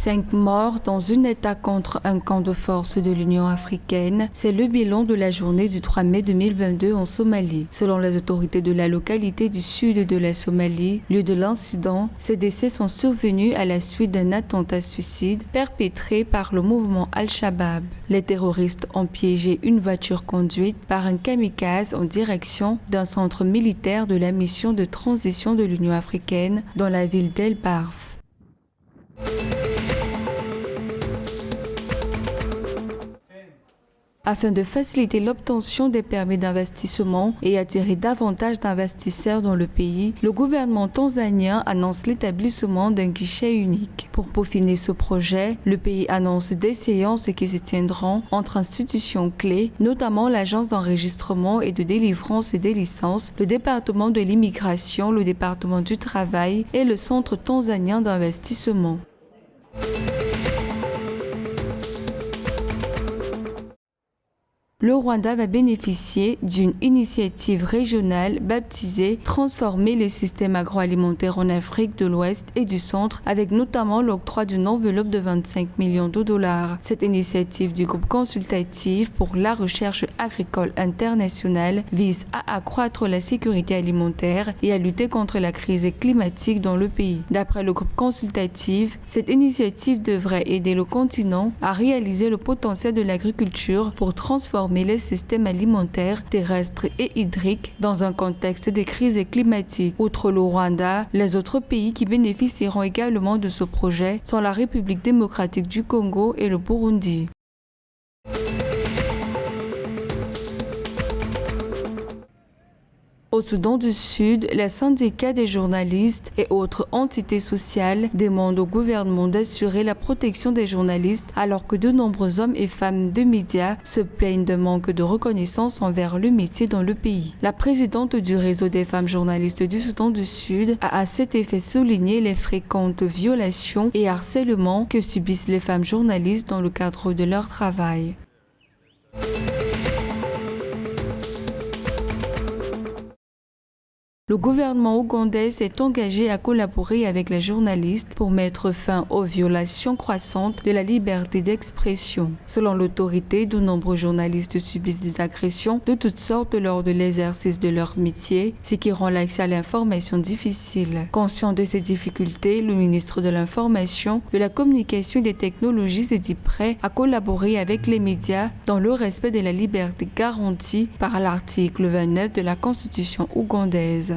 5 morts dans une attaque contre un camp de force de l'Union africaine, c'est le bilan de la journée du 3 mai 2022 en Somalie. Selon les autorités de la localité du sud de la Somalie, lieu de l'incident, ces décès sont survenus à la suite d'un attentat suicide perpétré par le mouvement Al-Shabaab. Les terroristes ont piégé une voiture conduite par un kamikaze en direction d'un centre militaire de la mission de transition de l'Union africaine dans la ville d'El Barf. Afin de faciliter l'obtention des permis d'investissement et attirer davantage d'investisseurs dans le pays, le gouvernement tanzanien annonce l'établissement d'un guichet unique. Pour peaufiner ce projet, le pays annonce des séances qui se tiendront entre institutions clés, notamment l'Agence d'enregistrement et de délivrance des licences, le département de l'immigration, le département du travail et le Centre tanzanien d'investissement. Le Rwanda va bénéficier d'une initiative régionale baptisée « Transformer les systèmes agroalimentaires en Afrique de l'Ouest et du Centre » avec notamment l'octroi d'une enveloppe de 25 millions de dollars. Cette initiative du groupe consultatif pour la recherche agricole internationale vise à accroître la sécurité alimentaire et à lutter contre la crise climatique dans le pays. D'après le groupe consultatif, cette initiative devrait aider le continent à réaliser le potentiel de l'agriculture pour transformer les systèmes alimentaires, terrestres et hydriques dans un contexte de crise climatique. Outre le Rwanda, les autres pays qui bénéficieront également de ce projet sont la République démocratique du Congo et le Burundi. Au Soudan du Sud, les syndicats des journalistes et autres entités sociales demandent au gouvernement d'assurer la protection des journalistes alors que de nombreux hommes et femmes de médias se plaignent d'un manque de reconnaissance envers le métier dans le pays. La présidente du réseau des femmes journalistes du Soudan du Sud a à cet effet souligné les fréquentes violations et harcèlements que subissent les femmes journalistes dans le cadre de leur travail. Le gouvernement ougandais s'est engagé à collaborer avec les journalistes pour mettre fin aux violations croissantes de la liberté d'expression. Selon l'autorité, de nombreux journalistes subissent des agressions de toutes sortes lors de l'exercice de leur métier, ce qui rend l'accès à l'information difficile. Conscient de ces difficultés, le ministre de l'Information, de la Communication et des Technologies s'est dit prêt à collaborer avec les médias dans le respect de la liberté garantie par l'article 29 de la Constitution ougandaise.